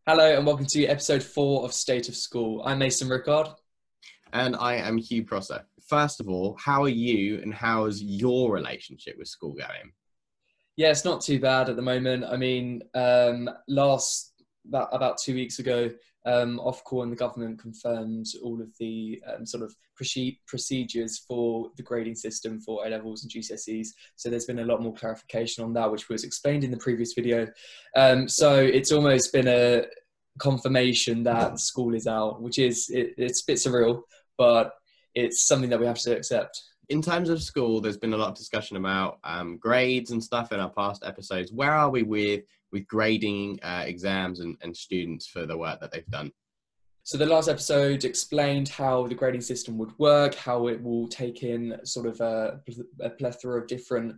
Hello and welcome to episode 4 of State of School. I'm Mason Rickard. And I am Hugh Prosser. First of all, how are you and how is your relationship with school going? Yeah, it's not too bad at the moment. I mean, about 2 weeks ago, Ofcom and the government confirmed all of the sort of procedures for the grading system for A-levels and GCSEs. So there's been a lot more clarification on that, which was explained in the previous video. So it's almost been a confirmation that school is out, which is, it's a bit surreal, but it's something that we have to accept. In terms of school, there's been a lot of discussion about grades and stuff in our past episodes. Where are we with grading exams and students for the work that they've done? So the last episode explained how the grading system would work, how it will take in sort of a plethora of different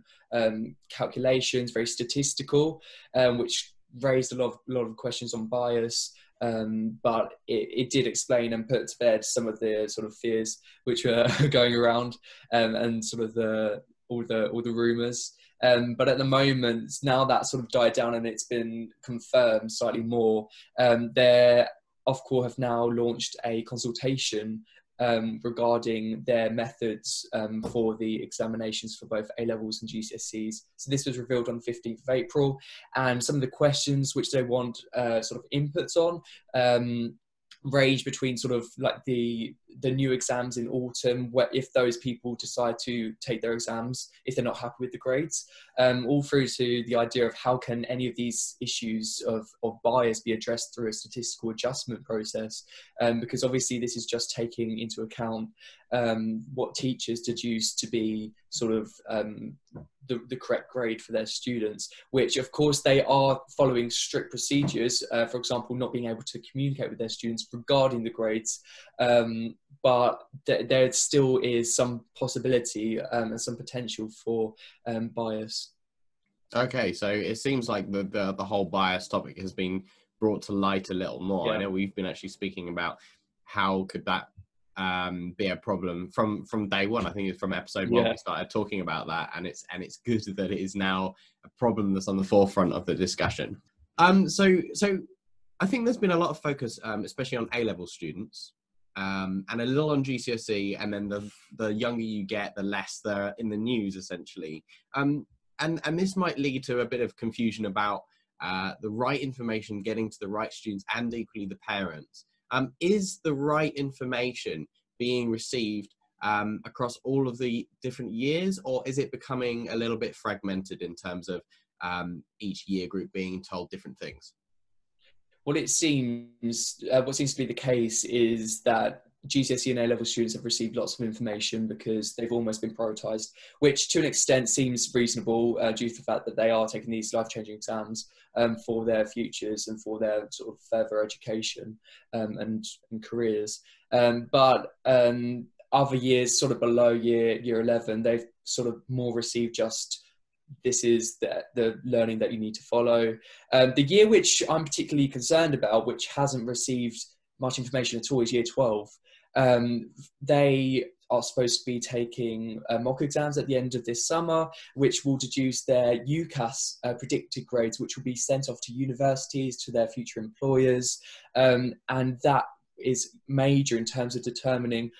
calculations, very statistical, which raised a lot of questions on bias. But it did explain and put to bed some of the sort of fears which were going around, and sort of all the rumours. But at the moment, now that sort of died down and it's been confirmed slightly more, Ofcom have now launched a consultation regarding their methods for the examinations for both A-levels and GCSEs. So this was revealed on the 15th of April, and some of the questions which they want sort of inputs on range between sort of like the new exams in autumn, where if those people decide to take their exams, if they're not happy with the grades, all through to the idea of how can any of these issues of bias be addressed through a statistical adjustment process, because obviously this is just taking into account what teachers deduce to be sort of the correct grade for their students, which of course they are following strict procedures, for example, not being able to communicate with their students regarding the grades, but there still is some possibility and some potential for bias. Okay, so it seems like the whole bias topic has been brought to light a little more. Yeah. I know we've been actually speaking about how could that be a problem from day one. I think it's from episode 1 we started talking about that, and it's good that it is now a problem that's on the forefront of the discussion. So I think there's been a lot of focus, especially on A-level students, and a little on GCSE, and then the younger you get, the less they're in the news, essentially. And this might lead to a bit of confusion about the right information getting to the right students and equally the parents. Is the right information being received across all of the different years, or is it becoming a little bit fragmented in terms of each year group being told different things? Well, it seems, what seems to be the case is that GCSE and A-level students have received lots of information because they've almost been prioritised, which to an extent seems reasonable due to the fact that they are taking these life-changing exams for their futures and for their sort of further education and careers. But other years, sort of below year 11, they've sort of more received just this is the learning that you need to follow. The year which I'm particularly concerned about, which hasn't received much information at all, is year 12. They are supposed to be taking mock exams at the end of this summer, which will deduce their UCAS predicted grades, which will be sent off to universities, to their future employers. And that is major in terms of determining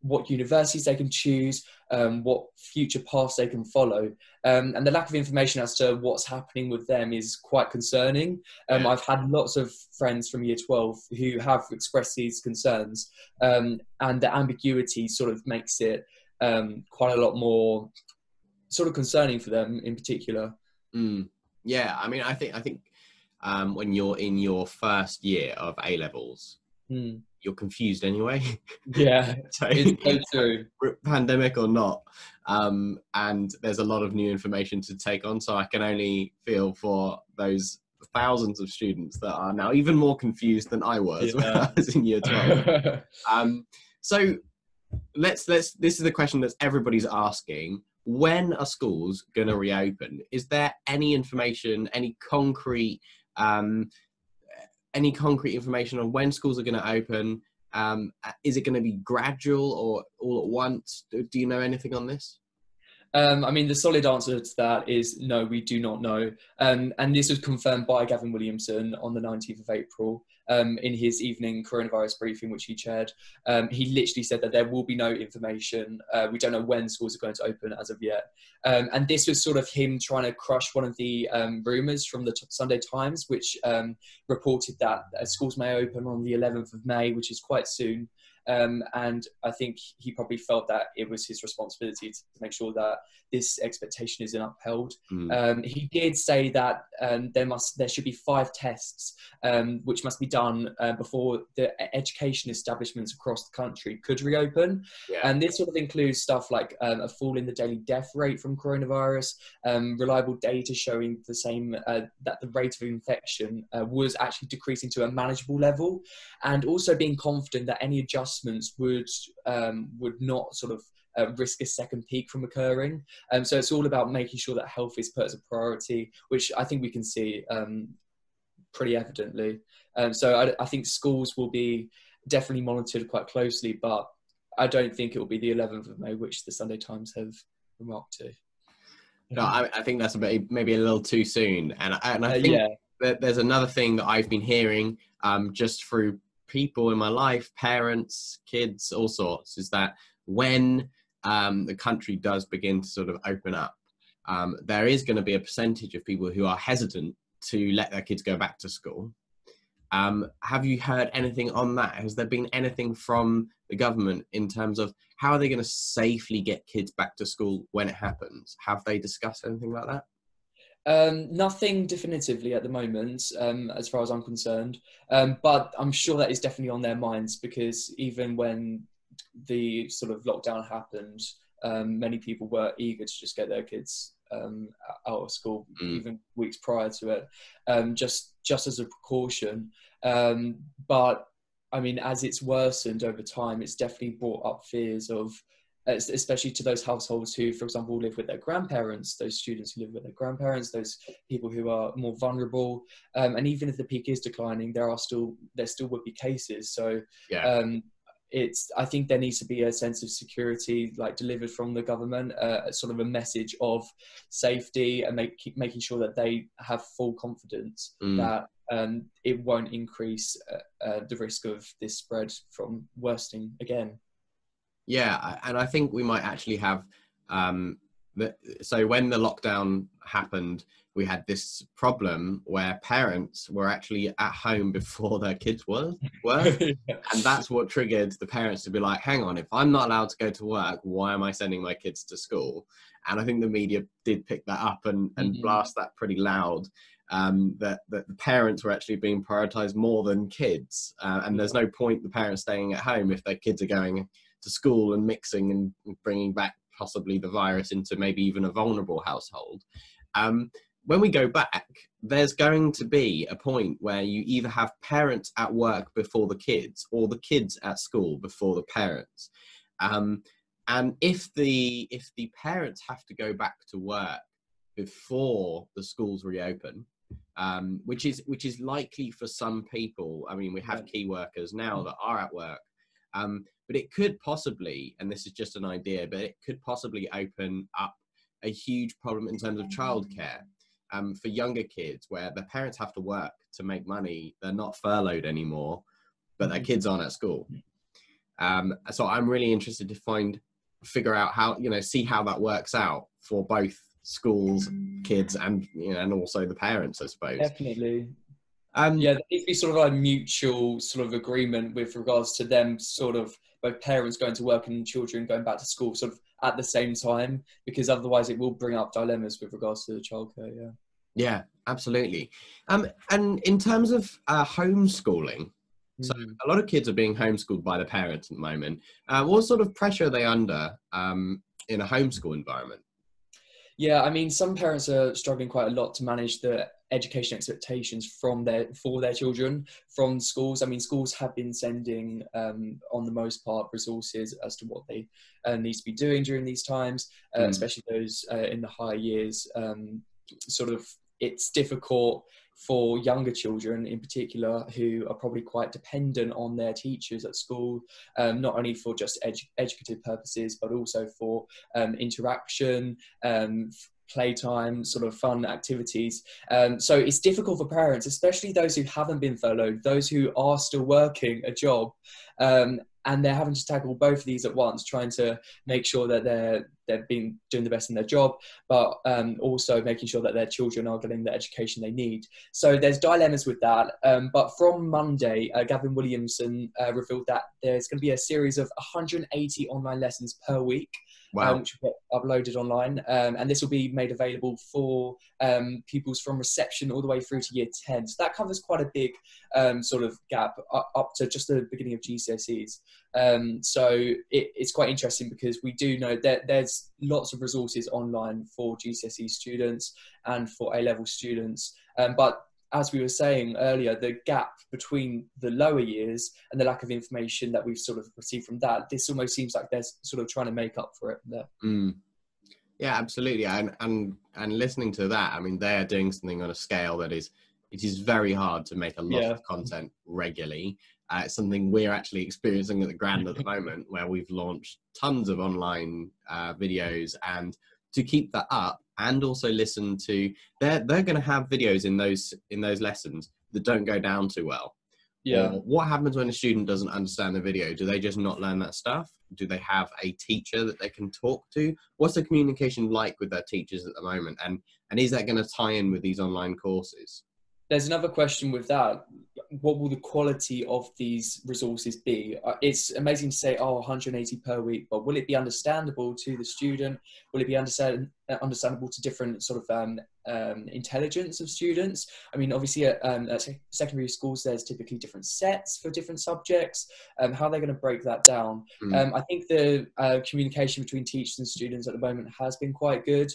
what universities they can choose, what future paths they can follow. And the lack of information as to what's happening with them is quite concerning. I've had lots of friends from year 12 who have expressed these concerns, and the ambiguity sort of makes it quite a lot more sort of concerning for them in particular. Yeah, I mean, I think when you're in your first year of A-levels, you're confused anyway. Yeah, so, it's so true. Pandemic or not, and there's a lot of new information to take on, so I can only feel for those thousands of students that are now even more confused than I was when I was in year 12. So this is the question that everybody's asking: when are schools going to reopen? Is there any information, any concrete information on when schools are going to open? Is it going to be gradual or all at once? Do you know anything on this? I mean, the solid answer to that is no, we do not know. And this was confirmed by Gavin Williamson on the 19th of April in his evening coronavirus briefing, which he chaired. He literally said that there will be no information. We don't know when schools are going to open as of yet. And this was sort of him trying to crush one of the rumours from the Sunday Times, which reported that schools may open on the 11th of May, which is quite soon. And I think he probably felt that it was his responsibility to make sure that this expectation isn't upheld. He did say that there should be 5 tests which must be done before the education establishments across the country could reopen. And this sort of includes stuff like a fall in the daily death rate from coronavirus, reliable data showing the same that the rate of infection was actually decreasing to a manageable level, and also being confident that any adjustments would not sort of risk a second peak from occurring. So it's all about making sure that health is put as a priority, which I think we can see pretty evidently. So I think schools will be definitely monitored quite closely, but I don't think it will be the 11th of May, which the Sunday Times have remarked to. No, I think that's maybe a little too soon. And I think that there's another thing that I've been hearing just through people in my life, parents, kids, all sorts, is that when the country does begin to sort of open up, there is going to be a percentage of people who are hesitant to let their kids go back to school. Have you heard anything on that? Has there been anything from the government in terms of how are they going to safely get kids back to school when it happens? Have they discussed anything like that? Nothing definitively at the moment, as far as I'm concerned, but I'm sure that is definitely on their minds, because even when the sort of lockdown happened, many people were eager to just get their kids out of school, even weeks prior to it, just as a precaution. But I mean, as it's worsened over time, it's definitely brought up fears of, especially to those households who, for example, live with their grandparents, those students who live with their grandparents, those people who are more vulnerable. And even if the peak is declining, there still would be cases. So I think there needs to be a sense of security, like delivered from the government, sort of a message of safety, and making sure that they have full confidence that it won't increase the risk of this spread from worsening again. Yeah, and I think we might actually have, so when the lockdown happened, we had this problem where parents were actually at home before their kids were. And that's what triggered the parents to be like, hang on, if I'm not allowed to go to work, why am I sending my kids to school? And I think the media did pick that up and blast that pretty loud, that the parents were actually being prioritized more than kids. And there's no point the parents staying at home if their kids are going to school and mixing and bringing back possibly the virus into maybe even a vulnerable household. When we go back, there's going to be a point where you either have parents at work before the kids, or the kids at school before the parents. And if the parents have to go back to work before the schools reopen, which is likely for some people. I mean, we have key workers now that are at work. But it could possibly, and this is just an idea, but it could possibly open up a huge problem in terms of childcare for younger kids, where the parents have to work to make money. They're not furloughed anymore, but their kids aren't at school. So I'm really interested to figure out how, see how that works out for both schools, kids, and and also the parents, I suppose. Definitely. There needs to be sort of a mutual sort of agreement with regards to them, sort of both parents going to work and children going back to school sort of at the same time, because otherwise it will bring up dilemmas with regards to the childcare. Yeah, absolutely. And in terms of homeschooling, so a lot of kids are being homeschooled by the parents at the moment. What sort of pressure are they under in a homeschool environment? Yeah, I mean, some parents are struggling quite a lot to manage the education expectations for their children from schools. I mean, schools have been sending, on the most part, resources as to what they need to be doing during these times, especially those in the higher years. Sort of, it's difficult for younger children in particular, who are probably quite dependent on their teachers at school, not only for just educative purposes, but also for interaction, playtime, sort of fun activities. So it's difficult for parents, especially those who haven't been furloughed, those who are still working a job, and they're having to tackle both of these at once, trying to make sure that they've been doing the best in their job, but also making sure that their children are getting the education they need. So there's dilemmas with that. But from Monday, Gavin Williamson revealed that there's going to be a series of 180 online lessons per week. Wow. Which will get uploaded online, and this will be made available for pupils from reception all the way through to year 10. So that covers quite a big sort of gap up to just the beginning of GCSEs. So it's quite interesting, because we do know that there's lots of resources online for GCSE students and for A-level students, but as we were saying earlier, the gap between the lower years and the lack of information that we've sort of received from that, this almost seems like they're sort of trying to make up for it there. Yeah, absolutely. And listening to that, I mean, they are doing something on a scale that it is very hard to make a lot of content regularly. It's something we're actually experiencing at the Grand at the moment, where we've launched tons of online videos, and to keep that up and also listen to, they're going to have videos in those lessons that don't go down too well. Yeah. Or what happens when a student doesn't understand the video? Do they just not learn that stuff? Do they have a teacher that they can talk to? What's the communication like with their teachers at the moment? And is that going to tie in with these online courses? There's another question with that. What will the quality of these resources be? It's amazing to say, 180 per week, but will it be understandable to the student? Will it be understandable to different sort of intelligence of students? I mean, obviously at secondary schools, there's typically different sets for different subjects. How are they going to break that down? I think the communication between teachers and students at the moment has been quite good.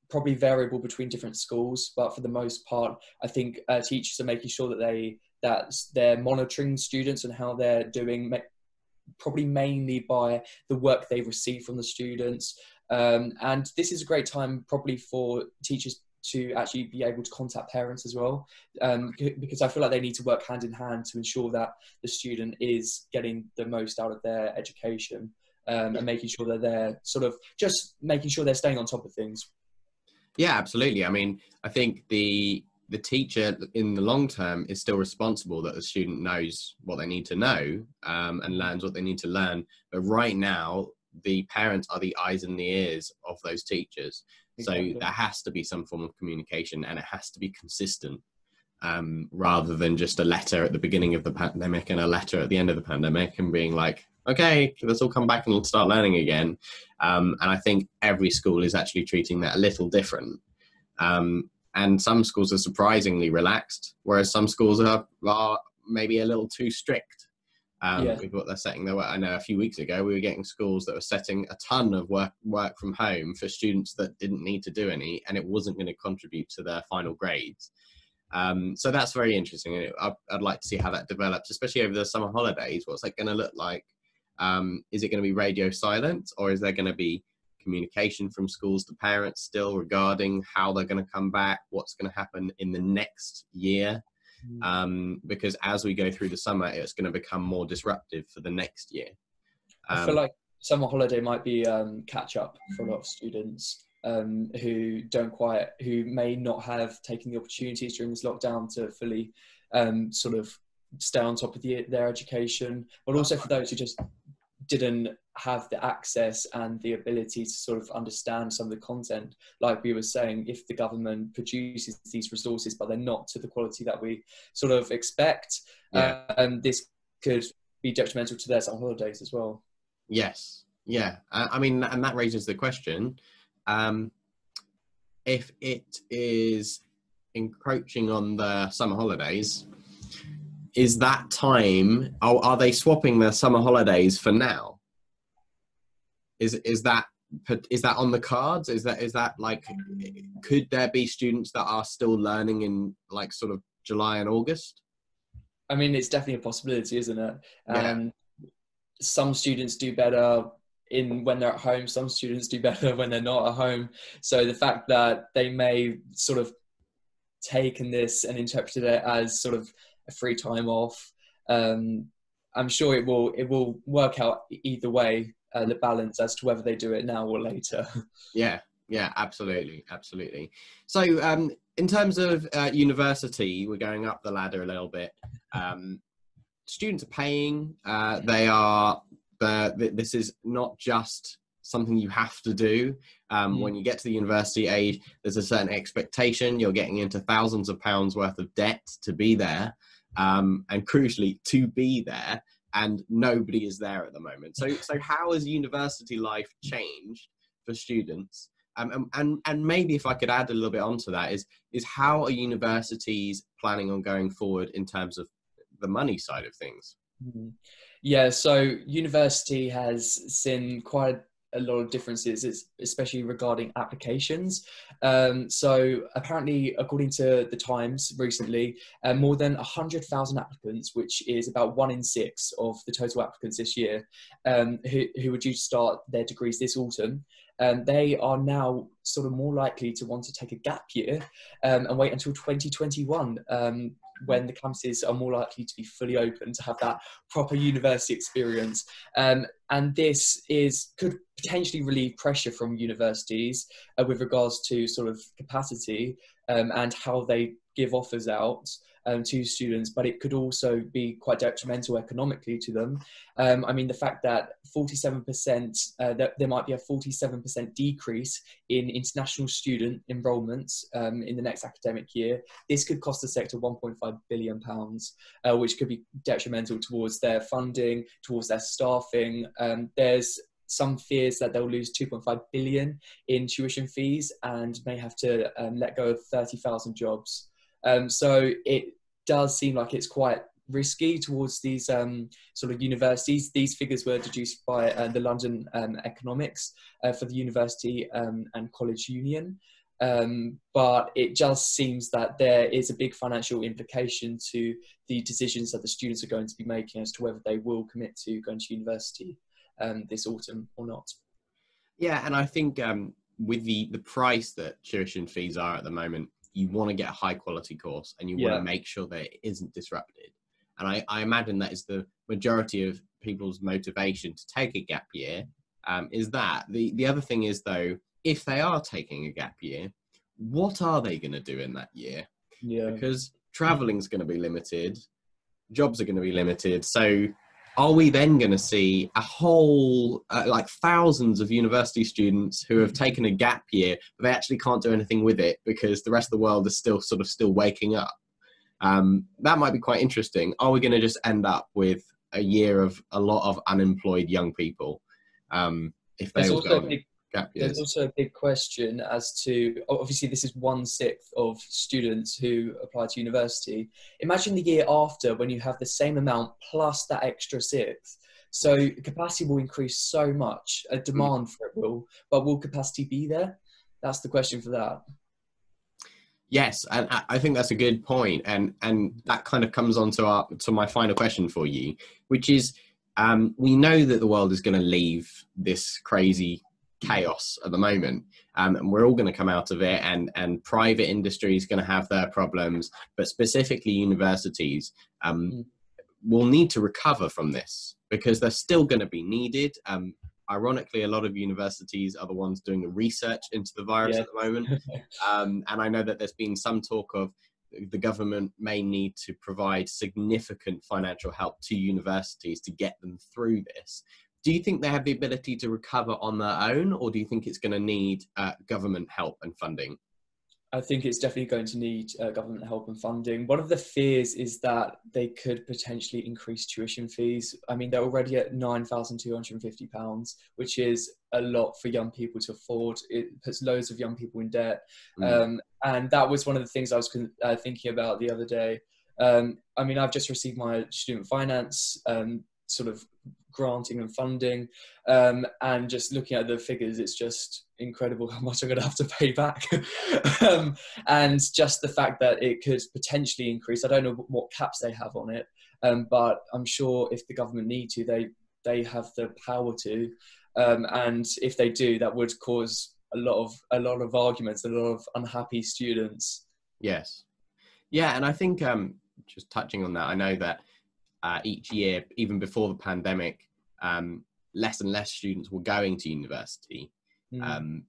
Probably variable between different schools, but for the most part, I think teachers are making sure that they're monitoring students and how they're doing, probably mainly by the work they've received from the students. And this is a great time probably for teachers to actually be able to contact parents as well, because I feel like they need to work hand in hand to ensure that the student is getting the most out of their education, and making sure that they're sort of just making sure they're staying on top of things. Yeah, absolutely. I mean, I think the teacher in the long term is still responsible that the student knows what they need to know, and learns what they need to learn. But right now, the parents are the eyes and the ears of those teachers. Exactly. So there has to be some form of communication, and it has to be consistent, rather than just a letter at the beginning of the pandemic and a letter at the end of the pandemic and being like, okay, let's all come back and start learning again. And I think every school is actually treating that a little different. And some schools are surprisingly relaxed, whereas some schools are maybe a little too strict with what they're setting their work. I know a few weeks ago we were getting schools that were setting a ton of work from home for students that didn't need to do any, and it wasn't going to contribute to their final grades. So that's very interesting. I'd like to see how that develops, especially over the summer holidays. What's that going to look like? Is it going to be radio silent, or is there going to be communication from schools to parents still regarding how they're going to come back, what's going to happen in the next year? Because as we go through the summer, it's going to become more disruptive for the next year. I feel like summer holiday might be catch up for a lot of students who may not have taken the opportunities during this lockdown to fully sort of stay on top of their education, but also for those who just didn't have the access and the ability to sort of understand some of the content. Like we were saying, if the government produces these resources but they're not to the quality that we sort of expect, this could be detrimental to their summer holidays as well. Yes, yeah. I mean, and that raises the question, if it is encroaching on the summer holidays, is that time, are they swapping their summer holidays for now? Is that on the cards? Is that like, could there be students that are still learning in like sort of July and August? I mean, it's definitely a possibility, isn't it? Yeah. Some students do better when they're at home. Some students do better when they're not at home. So the fact that they may sort of taken this and interpreted it as sort of a free time off. I'm sure it will work out either way, the balance as to whether they do it now or later. Yeah, absolutely. So in terms of university, we're going up the ladder a little bit. Students are paying. This is not just something you have to do. When you get to the university age, there's a certain expectation. You're getting into thousands of pounds worth of debt to be there, and crucially to be there, and nobody is there at the moment. So how has university life changed for students? And maybe if I could add a little bit onto that, is how are universities planning on going forward in terms of the money side of things? Yeah, so university has seen quite a lot of differences, especially regarding applications. So apparently, according to the Times recently, more than 100,000 applicants, which is about 1 in 6 of the total applicants this year, who were due to start their degrees this autumn, they are now sort of more likely to want to take a gap year and wait until 2021, when the campuses are more likely to be fully open to have that proper university experience. And this could potentially relieve pressure from universities with regards to sort of capacity and how they give offers out to students, but it could also be quite detrimental economically to them. I mean, the fact that 47%, that there might be a 47% decrease in international student enrolments in the next academic year, this could cost the sector £1.5 billion, which could be detrimental towards their funding, towards their staffing. There's some fears that they'll lose 2.5 billion in tuition fees and may have to let go of 30,000 jobs. So it does seem like it's quite risky towards these sort of universities. These figures were deduced by the London Economics for the University and College Union. But it just seems that there is a big financial implication to the decisions that the students are going to be making as to whether they will commit to going to university this autumn or not. Yeah, and I think with the price that tuition fees are at the moment, you want to get a high quality course and you want to make sure that it isn't disrupted. And I imagine that is the majority of people's motivation to take a gap year, is that. The other thing is, though, if they are taking a gap year, what are they going to do in that year? Yeah. Because traveling is going to be limited, jobs are going to be limited. So are we then going to see a whole, like thousands of university students who have taken a gap year, but they actually can't do anything with it because the rest of the world is still waking up? That might be quite interesting. Are we going to just end up with a year of a lot of unemployed young people if they all go on gap years? There's also a big question as to, obviously this is 1/6 of students who apply to university. Imagine the year after when you have the same amount plus that extra 6th. So capacity will increase so much, a demand for it will, but will capacity be there? That's the question for that. Yes, and I think that's a good point, and that kind of comes on to my final question for you, which is, we know that the world is going to leave this crazy chaos at the moment, and we're all going to come out of it, and private industry is going to have their problems, but specifically universities will need to recover from this because they're still going to be needed. Ironically, a lot of universities are the ones doing the research into the virus at the moment. And I know that there's been some talk of the government may need to provide significant financial help to universities to get them through this. Do you think they have the ability to recover on their own, or do you think it's going to need government help and funding? I think it's definitely going to need government help and funding. One of the fears is that they could potentially increase tuition fees. I mean, they're already at £9,250, which is a lot for young people to afford. It puts loads of young people in debt. And that was one of the things I was thinking about the other day. I mean, I've just received my student finance sort of granting and funding, and just looking at the figures, it's just incredible how much I'm going to have to pay back. And just the fact that it could potentially increase, I don't know what caps they have on it, but I'm sure if the government need to, they have the power to, and if they do, that would cause a lot of arguments, a lot of unhappy students. Yes, Yeah, and I think just touching on that, I know that each year, even before the pandemic, less and less students were going to university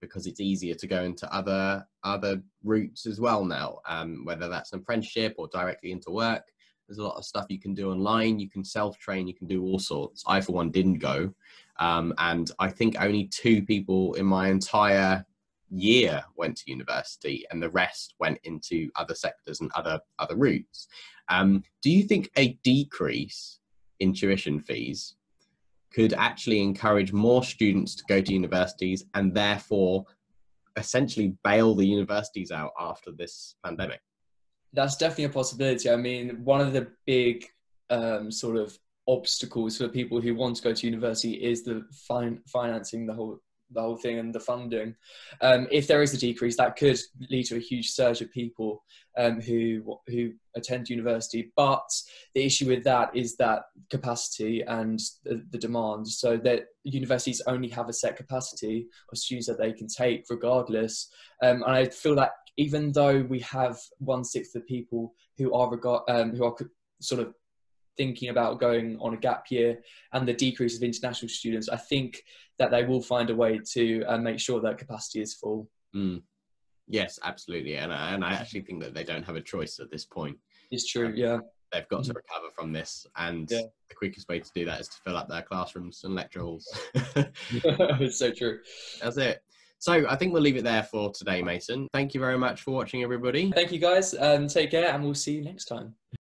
because it's easier to go into other routes as well now, whether that's an apprenticeship or directly into work. There's a lot of stuff you can do online. You can self-train. You can do all sorts. I, for one, didn't go. And I think only 2 people in my entire year went to university, and the rest went into other sectors and other routes. Do you think a decrease in tuition fees could actually encourage more students to go to universities and therefore essentially bail the universities out after this pandemic? That's definitely a possibility. I mean, one of the big sort of obstacles for people who want to go to university is the financing the whole thing and the funding. If there is a decrease, that could lead to a huge surge of people who attend university. But the issue with that is that capacity and the demand. So that universities only have a set capacity of students that they can take regardless. And I feel that even though we have 1/6 of people who are sort of thinking about going on a gap year and the decrease of international students, I think that they will find a way to make sure that capacity is full. Yes, absolutely. And I actually think that they don't have a choice at this point. It's true, yeah. They've got to recover from this, and the quickest way to do that is to fill up their classrooms and lecture halls. It's so true. That's it. So I think we'll leave it there for today, Mason. Thank you very much for watching, everybody. Thank you, guys. Take care, and we'll see you next time.